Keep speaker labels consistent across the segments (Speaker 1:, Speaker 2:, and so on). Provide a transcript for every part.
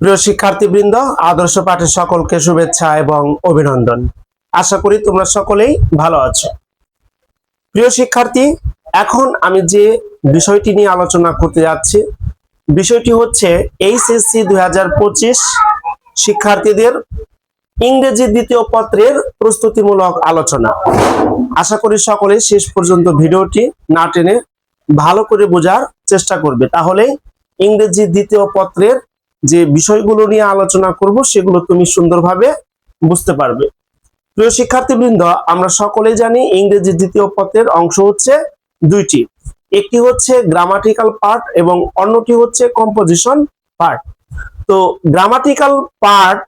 Speaker 1: প্রিয় শিক্ষার্থীবৃন্দ, আদর্শ পাঠের সকলকে শুভেচ্ছা এবং অভিনন্দন। আশা করি তোমরা সকলেই ভালো আছো। প্রিয় শিক্ষার্থী, এখন আমি যে বিষয়টি নিয়ে আলোচনা করতে যাচ্ছি, বিষয়টি হচ্ছে এইচএসসি 2025 শিক্ষার্থীদের ইংরেজি দ্বিতীয় পত্রের প্রস্তুতিমূলক আলোচনা। আশা করি সকলে শেষ পর্যন্ত ভিডিওটি না টেনে ভালো করে বোঝার চেষ্টা করবে, তাহলে ইংরেজি দ্বিতীয় পত্রের যে বিষয়গুলো নিয়ে আলোচনা করব সেগুলো তুমি সুন্দরভাবে বুঝতে পারবে। প্রিয় শিক্ষার্থীবৃন্দ, আমরা সকলেই জানি ইংরেজি দ্বিতীয় পত্রের অংশ হচ্ছে দুইটি, একটি হচ্ছে গ্রামাটিক্যাল পার্ট এবং অন্যটি হচ্ছে কম্পোজিশন পার্ট। তো গ্রামাটিক্যাল পার্ট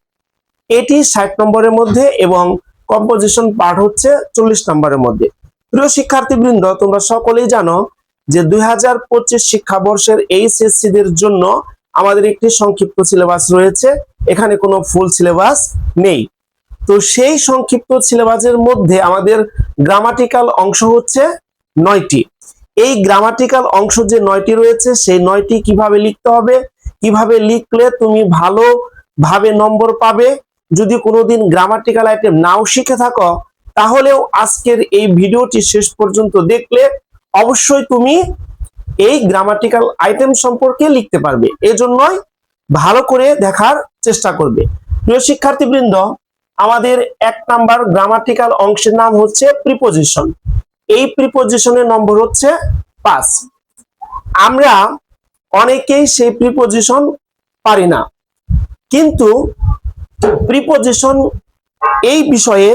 Speaker 1: এটি 60 নম্বরের মধ্যে এবং কম্পোজিশন পার্ট হচ্ছে 40 নম্বরের মধ্যে। প্রিয় শিক্ষার্থীবৃন্দ, তোমরা সকলেই জানো যে 2025 শিক্ষাবর্ষের এইচএসসি দের জন্য আমাদের একটি সংক্ষিপ্ত সিলেবাস রয়েছে, এখানে কোনো ফুল সিলেবাস নেই। তো সেই সংক্ষিপ্ত সিলেবাসের মধ্যে আমাদের গ্রামাটিক্যাল অংশ হচ্ছে 9টি। এই গ্রামাটিক্যাল অংশ যে 9টি রয়েছে, সেই 9টি কিভাবে লিখতে হবে, কিভাবে লিখলে তুমি ভালোভাবে নম্বর পাবে, যদি কোনোদিন গ্রামাটিক্যাল আইটেম নাও শিখে থাকো তাহলেও আজকের এই ভিডিওটি শেষ পর্যন্ত দেখলে অবশ্যই তুমি এই গ্রামাটিক্যাল আইটেম সম্পর্কে লিখতে পারবে। এজন্যই ভালো করে দেখার চেষ্টা করবে। প্রিয় শিক্ষার্থীবৃন্দ, আমাদের 1 নাম্বার গ্রামাটিক্যাল অংশের নাম হচ্ছে প্রিপোজিশন। এই প্রিপোজিশনের নম্বর হচ্ছে 5। আমরা অনেকেই সেই প্রিপোজিশন পারি না, কিন্তু প্রিপোজিশন এই বিষয়ে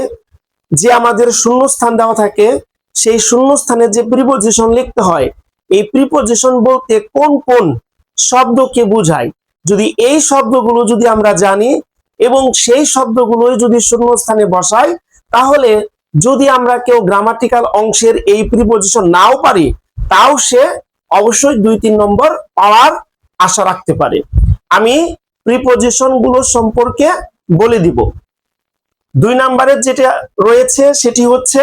Speaker 1: যে আমাদের শূন্যস্থান দেওয়া থাকে, সেই শূন্যস্থানে যে প্রিপোজিশন লিখতে হয়, এই প্রিপোজিশন বলতে কোন কোন শব্দকে বোঝায়, যদি এই শব্দগুলো যদি আমরা জানি এবং সেই শব্দগুলোই যদি শূন্যস্থানে বসাই, তাহলে যদি আমরা কেউ গ্রামাটিক্যাল অংশের এই প্রিপোজিশন নাও পারি, তাও সে অবশ্যই 2-3 নম্বর পাওয়ার আশা রাখতে পারে। আমি প্রিপোজিশন গুলো সম্পর্কে বলে দিব। 2 নম্বরের যেটা রয়েছে সেটি হচ্ছে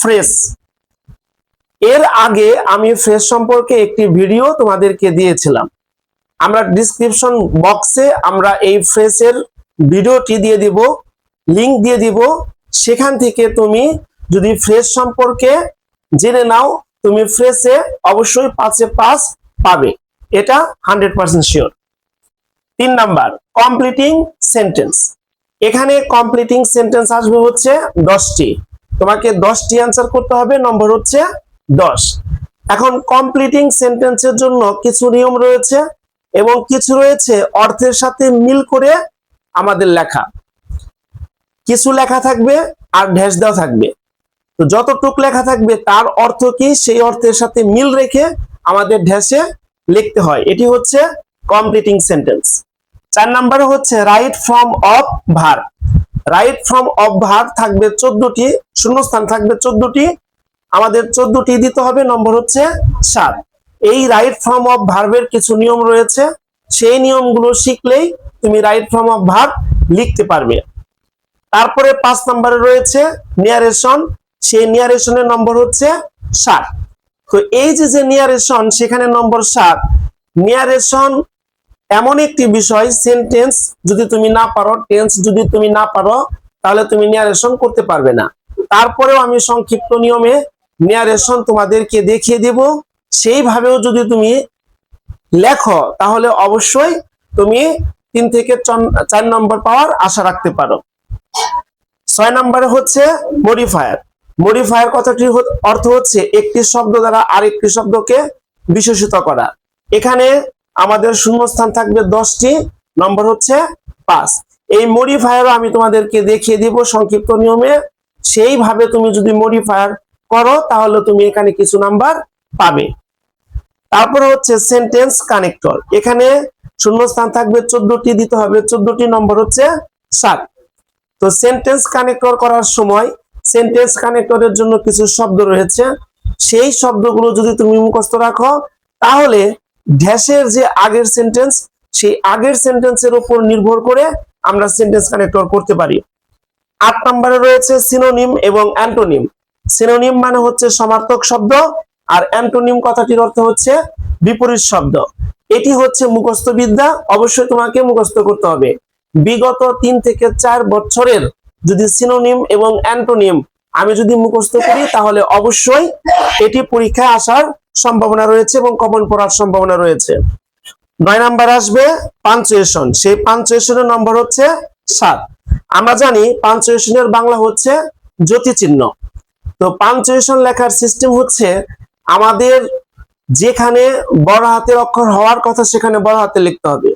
Speaker 1: ফ্রেজ। এর আগে আমি ফ্রেজ সম্পর্কে একটি ভিডিও তোমাদেরকে দিয়েছিলাম, আমরা ডেসক্রিপশন বক্সে আমরা এই ফ্রেজের ভিডিওটি দিয়ে দিব, লিংক দিয়ে দিব। সেখান থেকে তুমি যদি ফ্রেজ সম্পর্কে জেনে নাও, তুমি ফ্রেজে অবশ্যই 5-এ 5 পাবে, এটা 100% শিওর। 3 number completing sentence. এখানে কমপ্লিটিং সেন্টেন্স আসবে হচ্ছে 10টি, তোমাকে 10টি অ্যান্সার করতে হবে, নম্বর হচ্ছে 10। এখন কমপ্লিটিং সেন্টেন্সের জন্য কিছু নিয়ম রয়েছে এবং কিছু রয়েছে অর্থের সাথে মিল করে আমাদের লেখা। কিছু লেখা থাকবে আর ড্যাশ দেওয়া থাকবে, তো যতটুক লেখা থাকবে তার অর্থ কি সেই অর্থের সাথে মিল রেখে আমাদের ড্যাশে লিখতে হয়, এটি হচ্ছে কমপ্লিটিং সেন্টেন্স। 4 নম্বরে হচ্ছে right from of verb. Right from of verb থাকবে 14টি, শূন্যস্থান থাকবে 14টি, আমাদের 14টি দিতে হবে, নম্বর হচ্ছে 7। এই রাইট ফ্রম অফ ভার্বের কিছু নিয়ম রয়েছে, সেই নিয়মগুলো শিখলেই তুমি রাইট ফ্রম অফ ভার্ব লিখতে পারবে। তারপরে 5 নম্বরে রয়েছে নিয়ারেশন। সেই নিয়ারেশনের নম্বর হচ্ছে 7। তো এই যে নিয়ারেশন, সেখানে নম্বর 7। নিয়ারেশন এমন একটি বিষয়, সেন্টেন্স যদি তুমি না পারো, টেন্স যদি তুমি না পারো, তাহলে তুমি নিয়ারেশন করতে পারবে না। তারপরেও আমি সংক্ষিপ্ত নিয়মে নিয়ারেশন তোমাদেরকে দেখিয়ে দেব, সেইভাবেও যদি তুমি লেখো তাহলে অবশ্যই তুমি 3 থেকে 4 নম্বর পাওয়ার আশা রাখতে পারো। 6 নম্বরে হচ্ছে মডিফায়ার। মডিফায়ার কথাটির অর্থ হচ্ছে একটি শব্দ দ্বারা আরেকটি শব্দকে বিশেষিত করা। এখানে আমাদের শূন্যস্থান থাকবে 10টি, নম্বর হচ্ছে 5। এই মডিফায়ারও আমি তোমাদেরকে দেখিয়ে দিব সংক্ষিপ্ত নিয়মে, সেইভাবে তুমি যদি মডিফায়ার করো তাহলে তুমি এখানে কিছু নাম্বার পাবে। তারপরে হচ্ছে সেন্টেন্স কানেক্টর। এখানে শূন্যস্থান থাকবে 14টি, দিতে হবে 14টি, নম্বর হচ্ছে 7। তো সেন্টেন্স কানেক্টর করার সময় সেন্টেন্স কানেক্টরের জন্য কিছু শব্দ রয়েছে, সেই শব্দগুলো যদি তুমি মুখস্থ রাখো তাহলে ড্যাশের যে আগের সেন্টেন্স, সেই আগের সেন্টেন্সের উপর নির্ভর করে আমরা সেন্টেন্স কানেক্টর করতে পারি। 8 নম্বরে রয়েছে সিনোনিম এবং অ্যান্টোনিম। সিনোনিম মানে হচ্ছে সমার্থক শব্দ আর অ্যান্টোনিম কথাটির অর্থ হচ্ছে বিপরীত শব্দ। এটি হচ্ছে মুখস্থ বিদ্যা, অবশ্যই তোমাকে মুখস্থ করতে হবে। বিগত 3 থেকে 4 বছরের যদি সিনোনিম এবং অ্যান্টোনিম আমি যদি মুখস্থ করি তাহলে অবশ্যই এটি পরীক্ষায় আসার সম্ভাবনা রয়েছে এবং কমন পড়ার সম্ভাবনা রয়েছে। 9 নাম্বার আসবে পাঞ্চুয়েশন। সেই পাঞ্চুয়েশনের নম্বর হচ্ছে 7। আমরা জানি পাঞ্চুয়েশনের বাংলা হচ্ছে জ্যোতিচিহ্ন। তো পাঞ্চুয়েশন লেখার সিস্টেম হচ্ছে আমাদের যেখানে বড় হাতের অক্ষর হওয়ার কথা সেখানে বড় হাতে লিখতে হবে,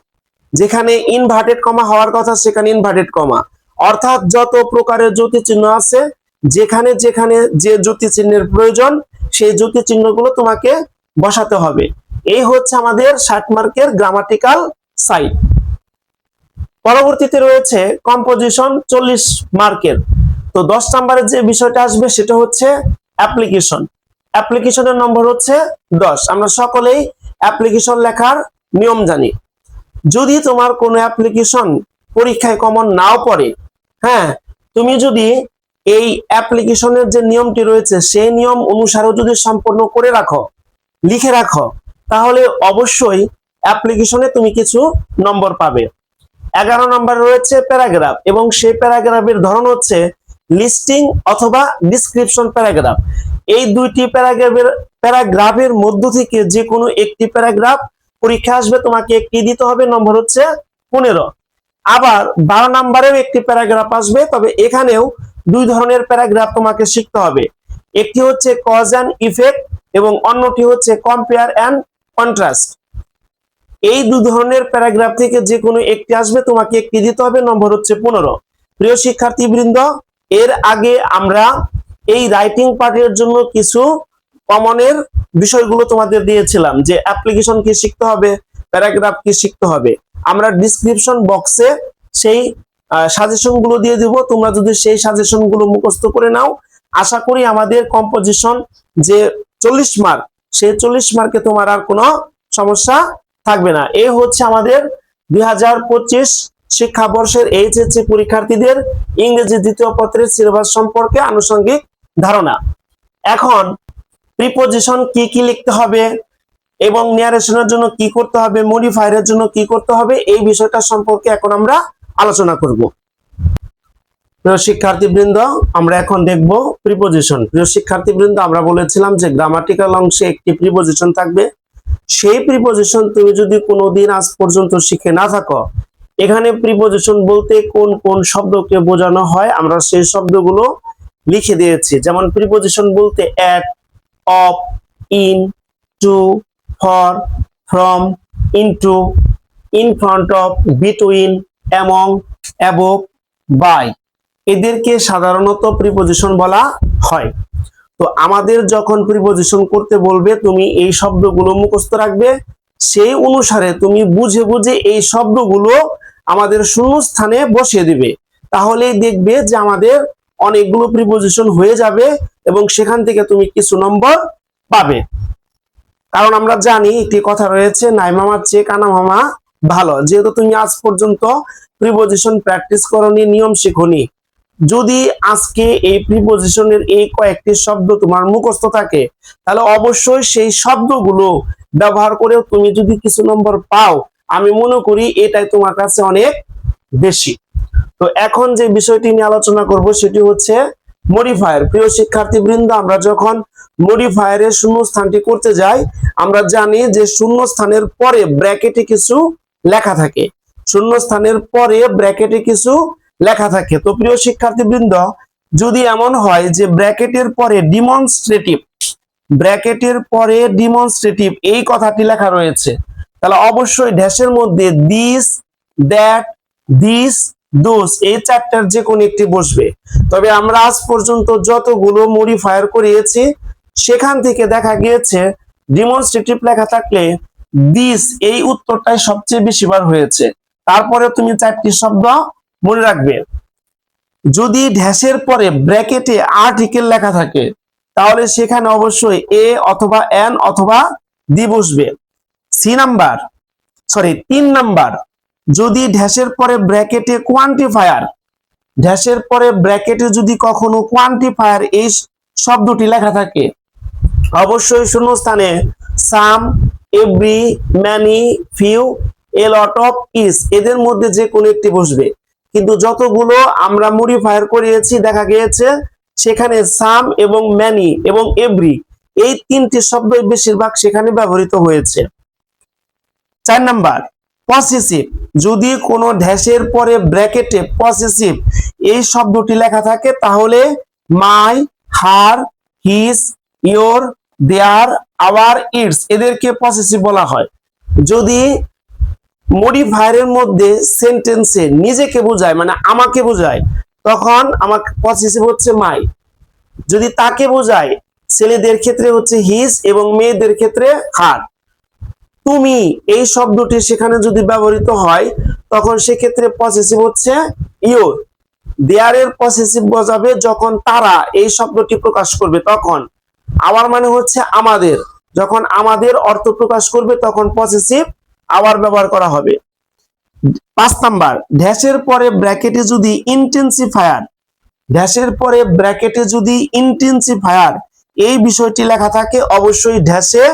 Speaker 1: যেখানে ইনভার্টেড কমা হওয়ার কথা সেখানে ইনভার্টেড কমা, অর্থাৎ যত প্রকারের জ্যোতি চিহ্ন আছে যেখানে যেখানে যে জ্যোতি চিহ্নের প্রয়োজন সেই জ্যোতি চিহ্নগুলো তোমাকে বসাতে হবে। এই হচ্ছে আমাদের 60 মার্কের গ্রামাটিক্যাল সাইড। পরবর্তীতে রয়েছে কম্পোজিশন 40 মার্কের। তো 10 নম্বরের যে বিষয়টা আসবে সেটা হচ্ছে অ্যাপ্লিকেশন। অ্যাপ্লিকেশনের নম্বর হচ্ছে 10। আমরা সকলেই অ্যাপ্লিকেশন লেখার নিয়ম জানি। যদি তোমার কোনো অ্যাপ্লিকেশন পরীক্ষায় কমন নাও পড়ে, হ্যাঁ, তুমি যদি এই অ্যাপ্লিকেশনের যে নিয়মটি রয়েছে সেই নিয়ম অনুসারেও যদি সম্পূর্ণ করে রাখো, লিখে রাখো, তাহলে অবশ্যই অ্যাপ্লিকেশনে তুমি কিছু নম্বর পাবে। 11 নম্বর রয়েছে প্যারাগ্রাফ, এবং সেই প্যারাগ্রাফের ধরন হচ্ছে লিস্টিং অথবা ডিসক্রিপশন প্যারাগ্রাফ। এই দুইটি প্যারাগ্রাফের মধ্য থেকে যে কোনো একটি প্যারাগ্রাফ পরীক্ষা আসবে, তোমাকে একটি দিতে হবে, নম্বর হচ্ছে 15। আবার 12 নম্বরেও একটি প্যারাগ্রাফ আসবে, তবে এখানেও দুই ধরনের প্যারাগ্রাফ তোমাকে শিখতে হবে। একটি হচ্ছে কজ অ্যান্ড ইফেক্ট এবং অন্যটি হচ্ছে কম্পেয়ার অ্যান্ড কন্ট্রাস্ট। এই দুই ধরনের প্যারাগ্রাফ থেকে যে কোনো একটি আসবে, তোমাকে একটি দিতে হবে, নম্বর হচ্ছে 15। প্রিয় শিক্ষার্থীবৃন্দ, এর আগে আমরা এই রাইটিং পার্টের জন্য কিছু কমনের বিষয়গুলো তোমাদের দিয়েছিলাম, যে অ্যাপ্লিকেশন কি শিখতে হবে, প্যারাগ্রাফ কি শিখতে হবে। আমরা ডিসক্রিপশন বক্সে সেই সাজেশন গুলো দিয়ে দিব। তোমরা যদি সেই সাজেশন গুলো মুখস্থ করে নাও, আশা করি আমাদের কম্পোজিশন যে 40 মার্ক, সেই 40 মার্কে তোমার আর কোনো সমস্যা থাকবে না। এই হচ্ছে আমাদের 2025 শিক্ষাবর্ষের এইচএসসি পরীক্ষার্থীদের ইংরেজি দ্বিতীয় পত্রের সিলেবাস সম্পর্কে আনুষঙ্গিক ধারণা। এখন প্রিপোজিশন কি কি লিখতে হবে এবং ন্যারেশনের জন্য কি করতে হবে, মডিফায়ারের জন্য কি করতে হবে, এই বিষয়টা সম্পর্কে এখন আমরা আলোচনা করব। প্রিয় শিক্ষার্থীবৃন্দ, আমরা এখন দেখব প্রিপোজিশন। প্রিয় শিক্ষার্থীবৃন্দ, আমরা বলেছিলাম যে গ্রামাটিক্যাল অংশে একটি প্রিপোজিশন থাকবে। সেই প্রিপোজিশন তুমি যদি কোনোদিন আজ পর্যন্ত শিখে না থাকো, এখানে প্রিপোজিশন বলতে কোন কোন শব্দকে বোঝানো হয় আমরা সেই শব্দগুলো লিখে দিয়েছি। যেমন প্রিপোজিশন বলতে at, of, in, to, for, from, into, in front of, between, among, above, by, এদেরকে সাধারণত প্রিপোজিশন বলা হয়। তো আমাদের যখন প্রিপোজিশন করতে বলবে, তুমি এই শব্দগুলো মুখস্থ রাখবে, সেই অনুসারে তুমি বুঝে বুঝে এই শব্দগুলো আমাদের শূন্যস্থানে বসিয়ে দিবে। তাহলেই দেখবে যে আমাদের অনেকগুলো প্রিপোজিশন হয়ে যাবে এবং সেখান থেকে তুমি কিছু নম্বর পাবে। কারণ আমরা জানি একটি কথা রয়েছে, নাই মামার চেয়ে কানা মামা ভালো। যেহেতু তুমি আজ পর্যন্ত প্রিপোজিশন প্র্যাকটিস করনি, নিয়ম শিখনি, যদি আজকে এই প্রিপোজিশনের এই কয়েকটি শব্দ তোমার মুখস্থ থাকে, তাহলে অবশ্যই সেই শব্দগুলো ব্যবহার করে তুমি যদি কিছু নম্বর পাও, আমি মনে করি এটাই তোমার কাছে অনেক বেশি। তো এখন যে বিষয়টি নিয়ে আলোচনা করব সেটি হচ্ছে মডিফায়ার। প্রিয় শিক্ষার্থীবৃন্দ, আমরা যখন মডিফায়ারের শূন্যস্থানটি করতে যাই, আমরা জানি যে শূন্যস্থানের পরে ব্র্যাকেটে কিছু লেখা থাকে, শূন্যস্থানের পরে ব্র্যাকেটে কিছু লেখা থাকে। তো প্রিয় শিক্ষার্থীবৃন্দ, যদি এমন হয় যে ব্র্যাকেটের পরে ডিমনস্ট্রেটিভ এই কথাটি লেখা রয়েছে, তাহলে অবশ্যই ড্যাশের মধ্যে দিস, দ্যাট, দিস, দোস এই চারটার যে কোনো একটি বসবে। তবে আমরা আজ পর্যন্ত যতগুলো মডিফায়ার করিয়েছি সেখান থেকে দেখা গিয়েছে ডিমনস্ট্রেটিভ লেখা থাকলে দিস এই উত্তরটাই সবচেয়ে বেশিবার হয়েছে। তারপরে তুমি চারটি শব্দ মনে রাখবে। যদি ড্যাশের পরে ব্র্যাকেটে আর্টিকেল লেখা থাকে, তাহলে সেখানে অবশ্যই এ অথবা এন অথবা দি বসবে। 3 নাম্বার, যদি ড্যাশের পরে ব্র্যাকেটে কোয়ান্টিফায়ার, ড্যাশের পরে ব্র্যাকেটে যদি কখনো কোয়ান্টিফায়ার এই শব্দটি লেখা থাকে, অবশ্যই শূন্যস্থানে some, every, many, few, a lot of, ইজ এদের মধ্যে যে কোনো একটি বসবে। কিন্তু যতগুলো আমরা মডিফায়ার করিয়েছি দেখা গিয়েছে সেখানে সাম এবং ম্যানি এবং এভরি এই তিনটি শব্দই বেশিরভাগ সেখানে ব্যবহৃত হয়েছে। 4 নাম্বার পসেসিভ, যদি কোনো ড্যাশের পরে ব্র্যাকেটে পসেসিভ এই শব্দটি লেখা থাকে তাহলে my, her, his, your, their, our, its এদেরকে পসেসিভ বলা হয়। যদি মডিফায়ারের মধ্যে সেন্টেন্সে নিজেকে বোঝায় মানে আমাকে বোঝায় তখন আমাকে পসেসিভ হচ্ছে মাই। যদি তাকে বোঝায় ছেলেদের ক্ষেত্রে হচ্ছে হিজ এবং মেয়েদের ক্ষেত্রে হার। তুমি এই শব্দটি সেখানে যদি ব্যবহৃত হয় তখন সেক্ষেত্রে পসেসিভ হচ্ছে ইয়োর। দেয়ারের পসেসিভ বোঝাবে যখন তারা এই শব্দটি প্রকাশ করবে তখন। আওয়ার মানে হচ্ছে আমাদের, যখন আমাদের অর্থ প্রকাশ করবে তখন পসেসিভ আওয়ার ব্যবহার করা হবে। 5 নাম্বার ড্যাশের পরে ব্র্যাকেটে যদি ইন্টেন্সিফায়ার, ড্যাশের পরে ব্র্যাকেটে যদি ইন্টেন্সিফায়ার এই বিষয়টি লেখা থাকে অবশ্যই ড্যাশে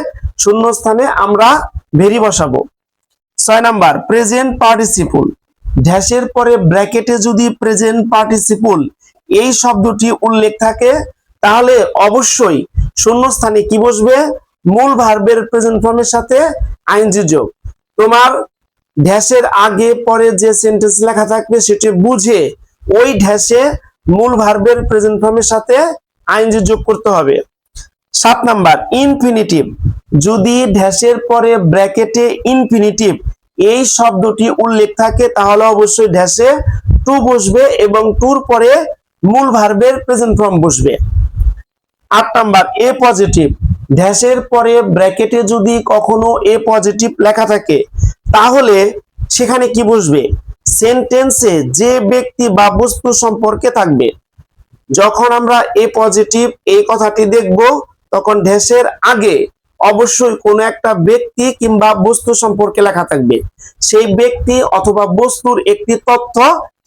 Speaker 1: শূন্যস্থানে আমরা ভেরি বসাবো। 6 নাম্বার প্রেজেন্ট পার্টিসিপল, ড্যাশের পরে ব্র্যাকেটে যদি প্রেজেন্ট পার্টিসিপল এই শব্দটি উল্লেখ থাকে তাহলে অবশ্যই শূন্যস্থানে কি বসবে, মূল ভার্বের প্রেজেন্ট ফর্মের সাথে আইএনজি যোগ। তোমার ড্যাশের আগে পরে যে সেন্টেন্স লেখা থাকবে সেটি বুঝে ওই ড্যাশে মূল ভার্বের প্রেজেন্ট ফর্মের সাথে আইএনজি যোগ করতে হবে। 7 নাম্বার ইনফিনিটিভ, যদি ড্যাশের পরে ব্র্যাকেটে ইনফিনিটিভ এই শব্দটি উল্লেখ থাকে তাহলে অবশ্যই ড্যাশে টু বসবে এবং টুর পরে মূল ভার্বের প্রেজেন্ট ফর্ম বসবে। 8 নাম্বার এ পজিটিভ, ড্যাশের পরে ব্র্যাকেটে যদি কখনো এ পজিটিভ লেখা থাকে তাহলে সেখানে কি বসবে, সেন্টেন্সে যে ব্যক্তি বা বস্তু সম্পর্কে থাকবে। যখন আমরা এ পজিটিভ এই কথাটি দেখব তখন ড্যাশের আগে অবশ্যই কোনো একটা ব্যক্তি কিংবা বস্তু সম্পর্কে লেখা থাকবে। সেই ব্যক্তি অথবা বস্তুর একটি তথ্য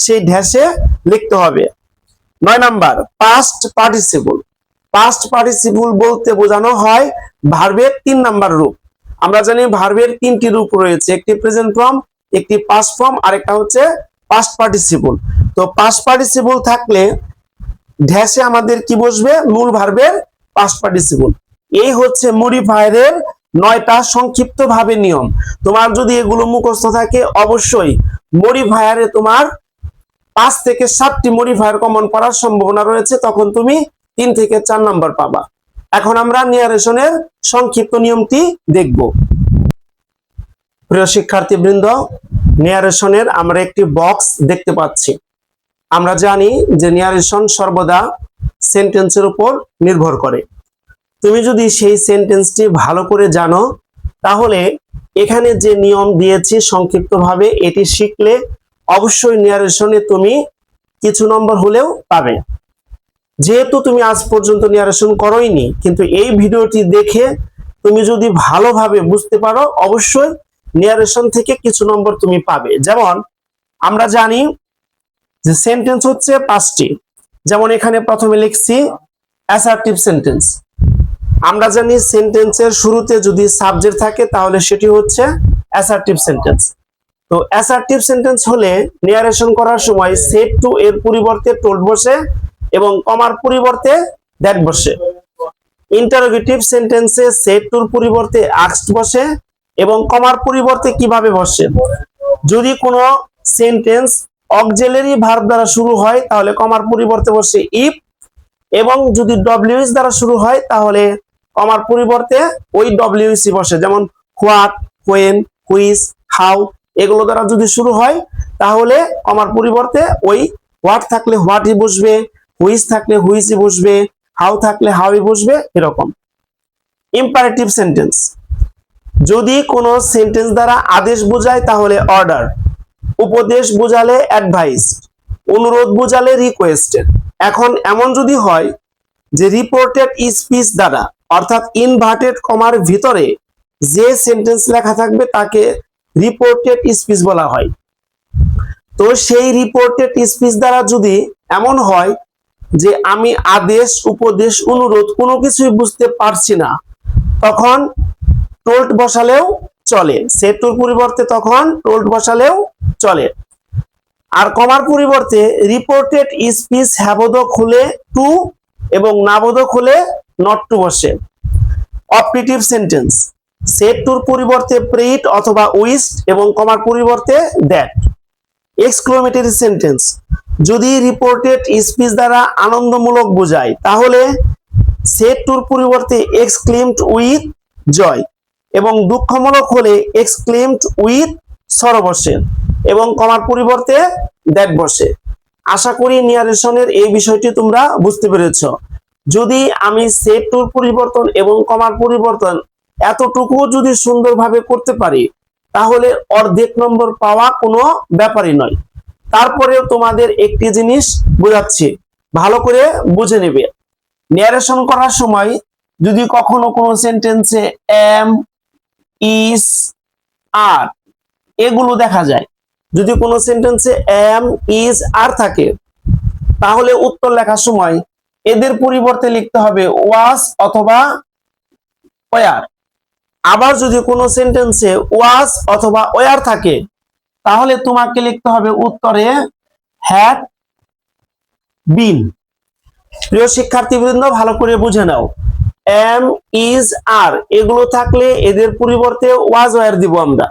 Speaker 1: সেই ড্যাশে লিখতে হবে। 9 number past participle, past participle বলতে বোঝানো হয় ভার্বের 3 নাম্বার রূপ। আমরা জানি ভার্বের 3টি রূপ রয়েছে, একটি প্রেজেন্ট ফর্ম, একটি পাস্ট ফর্ম আর একটা হচ্ছে পাস্ট পার্টিসিপল। তো পাস্ট পার্টিসিপল থাকলে ড্যাশে আমাদের কি বসবে, মূল ভার্বের পাস্ট পার্টিসিপল। এই হচ্ছে মডিফায়ারের 9টা সংক্ষিপ্ত ভাবে নিয়ম। তোমার যদি এগুলো মুখস্থ থাকে অবশ্যই মডিফায়ারে তোমার 5 থেকে 7টি মডিফায়ার কমন করার সম্ভাবনা রয়েছে, তখন তুমি 3 থেকে 4 নাম্বার পাবা। এখন আমরা নিয়ারেশনের সংক্ষিপ্ত নিয়মটি দেখব। প্রিয় শিক্ষার্থীবৃন্দ, নিয়ারেশনের আমরা একটি বক্স দেখতে পাচ্ছি। আমরা জানি যে নিয়ারেশন সর্বদা সেন্টেন্সের উপর নির্ভর করে। তুমি যদি সেই সেন্টেন্সটি ভালো করে জানো তাহলে এখানে যে নিয়ম দিয়েছি সংক্ষিপ্তভাবে এটি শিখলে অবশ্যই নিয়ারেশনে তুমি কিছু নম্বর হলেও পাবে। যেহেতু তুমি আজ পর্যন্ত নিয়ারেশন করোইনি, কিন্তু এই ভিডিওটি দেখে তুমি যদি ভালোভাবে বুঝতে পারো অবশ্যই নিয়ারেশন থেকে কিছু নম্বর তুমি পাবে। যেমন আমরা জানি যে সেন্টেন্স হচ্ছে 5টি, যেমন এখানে প্রথমে লিখছি অ্যাসার্টিভ সেন্টেন্স। আমরা জানি সেন্টেন্সের শুরুতে যদি সাবজেক্ট থাকে তাহলে সেটি হচ্ছে অ্যাসার্টিভ সেন্টেন্স। তো অ্যাসার্টিভ সেন্টেন্স হলে নিয়ারেশন করার সময় সেড টু এর পরিবর্তে টোল্ড বসে এবং কমার পরিবর্তে দ্যাট বসে। ইন্টারোগেটিভ সেন্টেন্সে সেড টুর পরিবর্তে আস্কড বসে এবং কমার পরিবর্তে কিভাবে বসে। যদি কোনো সেন্টেন্স অক্সিলারি ভার্ব দ্বারা শুরু হয় তাহলে কমার পরিবর্তে বসে ইফ, এবং যদি ডব্লিউএস দ্বারা শুরু হয় তাহলে কমার পরিবর্তে ওই ডব্লিউএসি বসে। যেমন হোয়াট, হোয়েন, হুইচ, হাউ এগুলো দ্বারা যদি শুরু হয় তাহলে কমার পরিবর্তে ওই হোয়াট থাকলে হোয়াটই বসবে, হুইচ থাকলে হুইচই বসবে, হাউ থাকলে হাউই বসবে, এরকম। ইম্পারেটিভ সেন্টেন্স, যদি কোনো সেন্টেন্স দ্বারা আদেশ বোঝায় তাহলে অর্ডার, উপদেশ বোঝালে অ্যাডভাইস, অনুরোধ বোঝালে রিকোয়েস্টেড। এখন এমন যদি হয় যে রিপোর্টেড স্পিচ দ্বারা অর্থাৎ ইনভার্টেড কমার ভিতরে যে সেন্টেন্স লেখা থাকবে তাকে রিপোর্টেড স্পিচ বলা হয়। তো সেই রিপোর্টেড স্পিচ দ্বারা যদি এমন হয় যে আমি আদেশ, উপদেশ, অনুরোধ কোনো কিছুই বুঝতে পারছি না, তখন টোল্ড বসালেও চলে। সেট টুর পরিবর্তে তখন টোল্ড বসালেও চলে। আর কমার পরিবর্তে রিপোর্টেড স্পিচ হ্যাবোধক হলে টু এবং নাবোধক হলে নট টু বসে। অপটেটিভ সেন্টেন্স সেট টুর পরিবর্তে প্রেইট অথবা উইস্ট এবং কমার পরিবর্তে দ্যাট। এক্সক্লেমেটরি সেন্টেন্স যদি রিপোর্টেড স্পিচ দ্বারা আনন্দমূলক বোঝায় তাহলে সেট টুর পরিবর্তে এক্সক্লেমড উইথ জয় এবং দুঃখমূলক হলে এক্সক্লেমড উইথ সরো বসে এবং কমার পরিবর্তে দ্যাট বসে। আশা করি নিয়ারেশনের এই বিষয়টি তোমরা বুঝতে পেরেছ। যদি আমি সেট টুর পরিবর্তন এবং কমার পরিবর্তন এতটুকু যদি সুন্দরভাবে করতে পারি তাহলে অর্ধেক নম্বর পাওয়া কোনো ব্যাপারই নয়। তারপরেও তোমাদের একটি জিনিস বোঝাচ্ছি, ভালো করে বুঝে নেবে। ন্যারেশন করার সময় যদি কখনো কোনো সেন্টেন্সে এম, ইজ, আর এগুলো দেখা যায়, যদি কোনো সেন্টেন্সে এম, ইজ, আর থাকে তাহলে উত্তর লেখার সময় এদের পরিবর্তে লিখতে হবে ওয়াজ অথবা ওয়ার। আবার যদি কোনো সেন্টেন্সে ওয়াজ অথবা ওয়ার থাকে তাহলে তোমাকে লিখতে হবে উত্তরে হ্যাড বিন। প্রিয় শিক্ষার্থীবৃন্দ ভালো করে বুঝে নাও, এম, ইজ, আর এগুলো থাকলে এদের পরিবর্তে ওয়াজ ওয়ার দিব আমরা।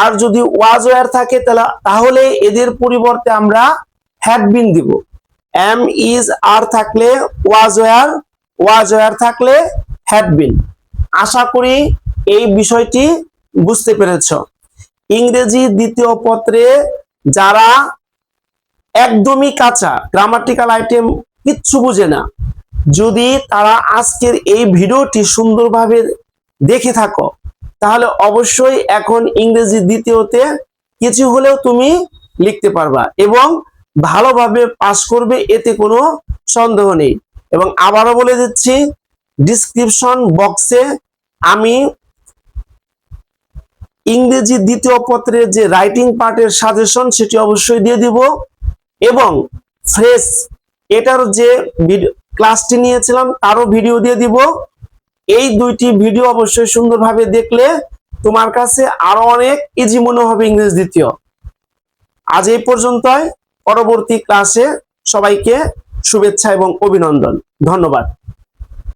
Speaker 1: আর যদি ওয়াজ ওয়ার থাকে তাহলে এদের পরিবর্তে আমরা হ্যাড বিন দিব। এম, ইজ, আর থাকলে ওয়াজ ওয়ার থাকলে হ্যাড বিন। আশা করি এই বিষয়টি বুঝতে পেরেছ। ইংরেজি দ্বিতীয় পত্রে যারা একদমই কাঁচা, গ্রামাটিক্যাল আইটেম কিচ্ছু বুঝে না, যদি তারা আজকের এই ভিডিওটি সুন্দরভাবে দেখে থাকো তাহলে অবশ্যই এখন ইংরেজি দ্বিতীয়তে কিছু হলেও তুমি লিখতে পারবা এবং ভালোভাবে পাস করবে, এতে কোনো সন্দেহ নেই। এবং আবারও বলে দিচ্ছি, ডিসক্রিপশন বক্সে আমি ইংরেজি দ্বিতীয় পত্রের যে রাইটিং পার্টের সাজেশন সেটি অবশ্যই দিয়ে দিব এবং ফ্রেশ এটার যে ক্লাসটি নিয়েছিলাম তারও ভিডিও দিয়ে দিব। এই দুইটি ভিডিও অবশ্যই সুন্দরভাবে দেখলে তোমার কাছে আরো অনেক ইজি মনে হবে ইংরেজি দ্বিতীয়। আজ এই পর্যন্তই, পরবর্তী ক্লাসে সবাইকে শুভেচ্ছা এবং অভিনন্দন। ধন্যবাদ।